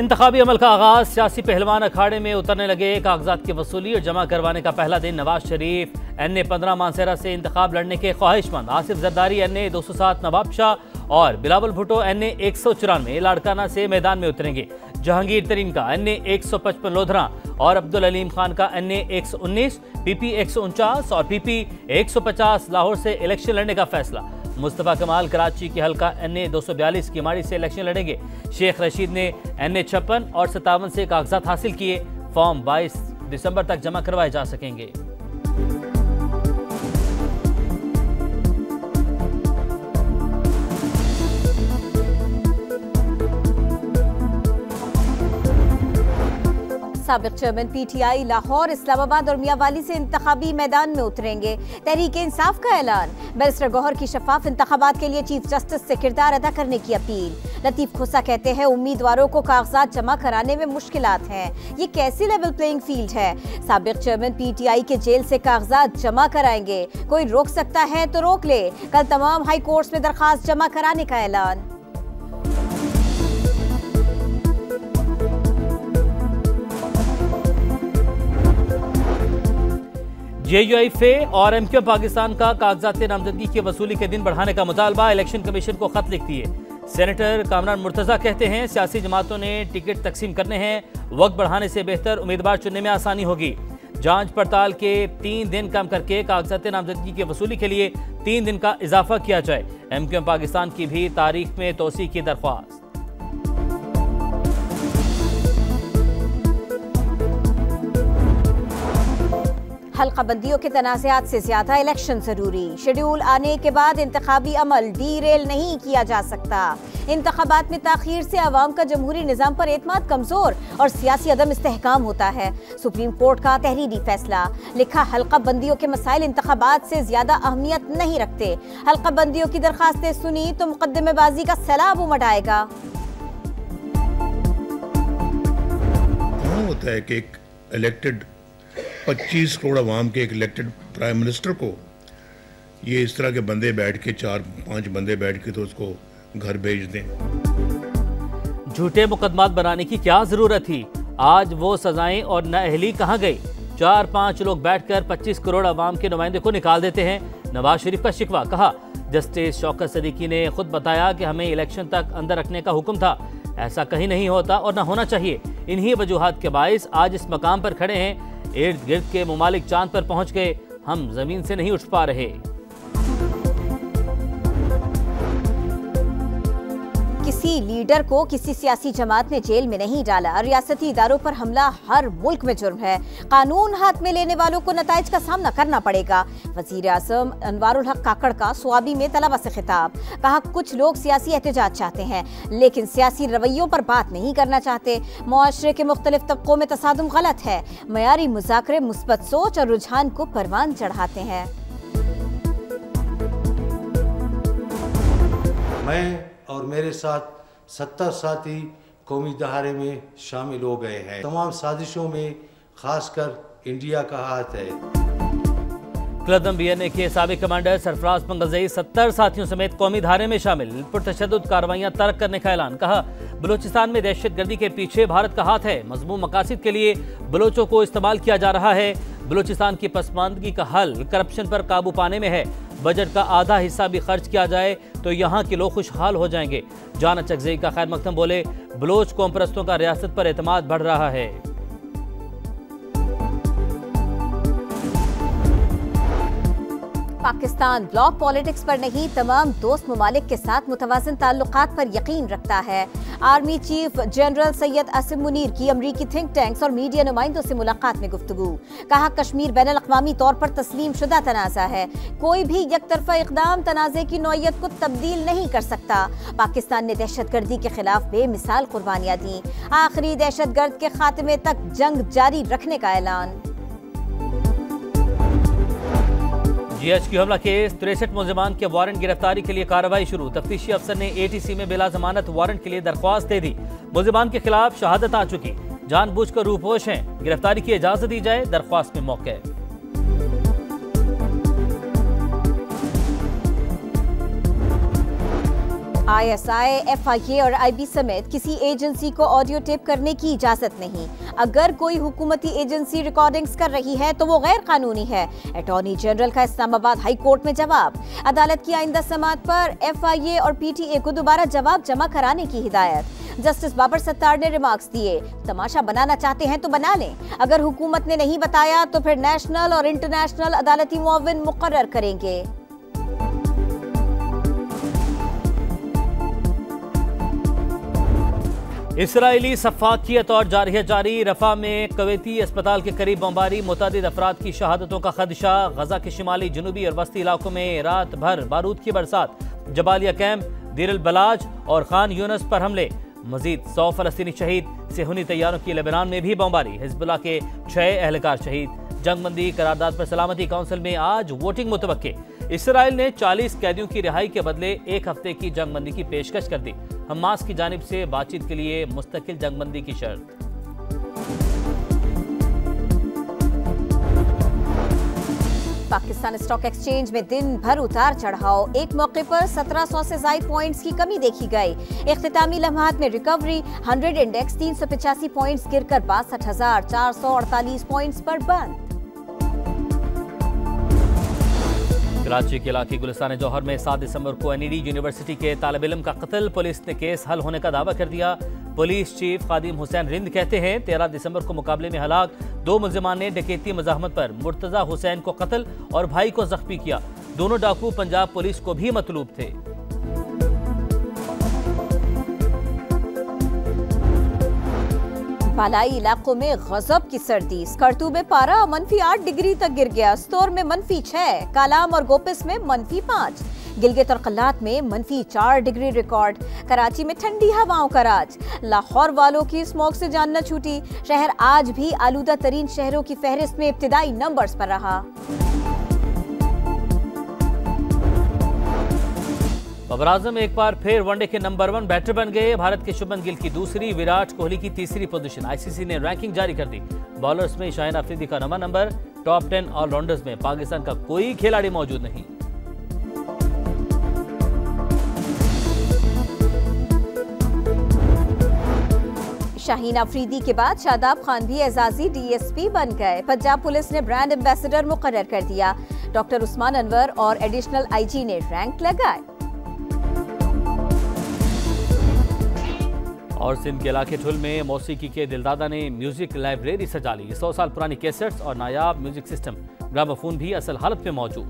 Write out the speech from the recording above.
इंतखाबी अमल का आगाज, सियासी पहलवान अखाड़े में उतरने लगे। कागजात की वसूली और जमा करवाने का पहला दिन। नवाज शरीफ NA-15 मानसेरा से इंतखाब लड़ने के ख्वाहिशमंद। आसिफ जरदारी NA-207 नवाब शाह और बिलावल भुट्टो NA-194 लाड़काना से मैदान में उतरेंगे। जहांगीर तरीन का NA-155 लोधरा और अब्दुल अलीम खान का NA-119, PP-149 और PP-150 लाहौर से इलेक्शन लड़ने का फैसला। मुस्तफ़ा कमाल कराची के हल्का NA-242 की माड़ी से इलेक्शन लड़ेंगे। शेख रशीद ने NA-56 और 57 से कागजात हासिल किए। फॉर्म 22 दिसंबर तक जमा करवाए जा सकेंगे। साबिक चेयरमैन PTI लाहौर, इस्लामाबाद और मियांवाली से इंतखाबी मैदान में उतरेंगे। तहरीक इंसाफ का ऐलान। बैरिस्टर गौहर की शफाफ इंतखाबात के लिए चीफ जस्टिस से किरदार अदा करने की अपील। लतीफ खोसा कहते हैं उम्मीदवारों को कागजात जमा कराने में मुश्किलात हैं। ये कैसी लेवल प्लेइंग फील्ड है? साबिक चेयरमैन PTI के जेल से कागजात जमा कराएंगे। कोई रोक सकता है तो रोक ले। कल तमाम हाई कोर्ट्स में दरखास्त जमा कराने का ऐलान। JUIFA और MQ पाकिस्तान का कागजात नामजदगी की वसूली के दिन बढ़ाने का मुतालबा। इलेक्शन कमीशन को खत लिखती है। सेनेटर कामरान मुर्तजा कहते हैं सियासी जमातों ने टिकट तकसीम करने हैं, वक्त बढ़ाने से बेहतर उम्मीदवार चुनने में आसानी होगी। जांच पड़ताल के 3 दिन कम करके कागजात नामजदगी की वसूली के लिए 3 दिन का इजाफा किया जाए। MQ पाकिस्तान की भी तारीख में तोसी की दरख्वास्त। हल्का बंदियों के तनाज़ात से ज्यादा इलेक्शन जरूरी। शेड्यूल आने के बाद इंतखाबी अमल डीरेल नहीं किया जा सकता। इंतखाबात में ताखीर से अवाम का जमहूरी निज़ाम पर एतमाद कमजोर और सियासी अदम इस्तेहकाम होता है। सुप्रीम कोर्ट का तहरीरी फैसला। लिखा हल्का बंदियों के मसाइल इंतखाबात से ज्यादा अहमियत नहीं रखते। हल्का बंदियों की दरखास्तें सुनी तो मुकद्दमेबाजी का सैलाब उमड़ आएगा। होता है कि एक इलेक्टेड 25 करोड़ अवाम के एक इलेक्टेड प्राइम मिनिस्टर को ये इस तरह के बंदे बैठ के 4-5 बंदे बैठ के तो उसको घर भेज दें। झूठे मुकदमात बनाने की क्या जरूरत थी? आज वो सजाएं और नाअहली कहाँ गई? 4-5 लोग बैठकर 25 करोड़ अवाम के नुमाइंदे को निकाल देते हैं। नवाज शरीफ का शिकवा। कहा जस्टिस शौकत सदीकी ने खुद बताया कि हमें इलेक्शन तक अंदर रखने का हुक्म था। ऐसा कहीं नहीं होता और न होना चाहिए। इन्हीं वजूहात के बाइस आज इस मकाम पर खड़े हैं। इर्द गिर्द के मुमालिक चांद पर पहुंच गए, हम जमीन से नहीं उठ पा रहे। किसी लीडर को किसी सियासी जमात ने जेल में नहीं डाला। रियासती इदारों पर हमला हर मुल्क में जुर्म है। कानून हाथ में लेने वालों को नताइज का सामना करना पड़ेगा। वजीर आज़म अनवारुल हक काकड़ का स्वाबी में तलबा से खिताब। कहा कुछ लोग सियासी एहतजाज चाहते हैं लेकिन सियासी रवैयों पर बात नहीं करना चाहते। मुआशरे के मुख्तलिफ तबकों में तसादुम गलत है। मयारी मुज़ाकरे मुस्बत सोच और रुझान को परवान चढ़ाते हैं। मैं और मेरे साथ 70 साथी कौमी दहाड़े में शामिल हो गए हैं। तमाम साजिशों में खासकर इंडिया का हाथ है। क्लदम BNA के साबिक कमांडर सरफराज पंगजई 70 साथियों समेत कौमी धारे में शामिल। पुरतशद्दुद कार्रवाइयां तर्क करने का ऐलान। कहा बलूचिस्तान में दहशतगर्दी के पीछे भारत का हाथ है। मजमूम मकासद के लिए बलोचों को इस्तेमाल किया जा रहा है। बलूचिस्तान की पसमानदगी का हल करप्शन पर काबू पाने में है। बजट का आधा हिस्सा भी खर्च किया जाए तो यहाँ के लोग खुशहाल हो जाएंगे। जाना चकजई का खैर मकदम बोले बलोच कौम परस्तों का रियासत पर एतमाद बढ़ रहा है। पाकिस्तान ब्लॉक पॉलिटिक्स पर नहीं तमाम दोस्त ममालिक के साथ मुतवाज़िन ताल्लुकात पर यकीन रखता है। Army chief general Syed Asim Munir की अमरीकी थिंक टैंक्स और मीडिया नुमाइंदों से मुलाकात में गुफ्तगू। कहा कश्मीर बैनुल अक़वामी तौर पर तस्लीम शुदा तनाज़ा है। कोई भी यकतरफा इक़दाम तनाज़े की नौइयत को तब्दील नहीं कर सकता। पाकिस्तान ने दहशतगर्दी के खिलाफ बेमिसाल कुर्बानियां दी। आखिरी दहशतगर्द के खात्मे तक जंग जारी रखने का ऐलान। GHQ हमला केस 63 मुलजिमान के वारंट गिरफ्तारी के लिए कार्रवाई शुरू। तफ्तीशी अफसर ने ATC में बिला जमानत वारंट के लिए दरख्वास्त दे दी। मुलजिमान के खिलाफ शहादत आ चुकी। जानबूझकर रूपोश हैं। गिरफ्तारी की इजाजत दी जाए। दरख्वास्त में मौके। ISI, FIA और IB समेत किसी एजेंसी को ऑडियो टेप करने की इजाजत नहीं। अगर कोई हुकूमती एजेंसी रिकॉर्डिंग्स कर रही है तो वो गैर कानूनी है। अटॉर्नी जनरल का इस्लामाबाद हाई कोर्ट में जवाब। अदालत की आइंदा समाअत पर FIA और PTA को दोबारा जवाब जमा कराने की हिदायत। जस्टिस बाबर सत्तार ने रिमार्क्स दिए, तमाशा बनाना चाहते हैं तो बना लें, अगर हुकूमत ने नहीं बताया तो फिर नेशनल और इंटरनेशनल अदालती मुआविन मुकर्रर करेंगे। इसराइली सफाकियत और जारी रफा में कवैती अस्पताल के करीब बमबारी, मुतअद्दिद अफराद की शहादतों का खदशा। गजा के शिमाली, जनूबी और वस्ती इलाकों में रात भर बारूद की बरसात। जबालिया कैंप, देर अल बलाज और खान यूनस पर हमले। मजीद 100 फलस्तीनी शहीद। सेहूनी तैयारों की लेबनान में भी बमबारी। हिजबुल्लाह के 6 एहलकार शहीद। जंगबंदी करारदाद पर सलामती काउंसिल में आज वोटिंग मुतवक्के। इसराइल ने 40 कैदियों की रिहाई के बदले 1 हफ्ते की जंगबंदी की पेशकश कर दी। हमास की जानिब से बातचीत के लिए मुस्तकिल जंगबंदी की शर्त। पाकिस्तान स्टॉक एक्सचेंज में दिन भर उतार चढ़ाव। एक मौके पर 1700 से ज्यादा पॉइंट्स की कमी देखी गई। इख्तितामी लम्हात में रिकवरी। 100 इंडेक्स 385 पॉइंट्स गिरकर 62,448 पॉइंट्स पर बंद। कराची के इलाके गुलिस्तान जौहर में 7 दिसंबर को NED यूनिवर्सिटी के तालिब इल्म का कत्ल। पुलिस ने केस हल होने का दावा कर दिया। पुलिस चीफ खादिम हुसैन रिंद कहते हैं 13 दिसंबर को मुकाबले में हलाक 2 मुल्जिमान ने डकैती मज़ाहमत पर मुर्तज़ा हुसैन को कत्ल और भाई को जख्मी किया। दोनों डाकू पंजाब पुलिस को भी मतलूब थे। बालाई इलाकों में गजब की सर्दी। स्कर्तू में पारा -8 डिग्री तक गिर गया। स्तोर में -6, कालाम और गोपिस में -5, गिलगित और कल्लात में -4 डिग्री रिकॉर्ड। कराची में ठंडी हवाओं का राज। लाहौर वालों की स्मॉग से जान न छूटी। शहर आज भी आलूदा तरीन शहरों की फहरिस्त में इब्तिदाई नंबर्स पर रहा। बाबर आजम एक बार फिर वनडे के नंबर 1 बैटर बन गए। भारत के शुभमन गिल की दूसरी, विराट कोहली की तीसरी पोजीशन। ICC ने रैंकिंग जारी कर दी। बॉलर्स में शाहिन अफरीदी का 9वां नंबर। टॉप 10 ऑलराउंडर्स में पाकिस्तान का कोई खिलाड़ी मौजूद नहीं। शाहीन अफरीदी के बाद शादाब खान भी एजाजी DSP बन गए। पंजाब पुलिस ने ब्रांड एम्बेसडर मुकर्रर कर दिया। डॉक्टर उस्मान अनवर और एडिशनल IG ने रैंक लगाए। और सिंध के इलाके ठुल में मौसीकी के दिलदादा ने म्यूजिक लाइब्रेरी सजा ली। 100 साल पुरानी कैसेट्स और नायाब म्यूजिक सिस्टम ग्रामोफोन भी असल हालत में मौजूद।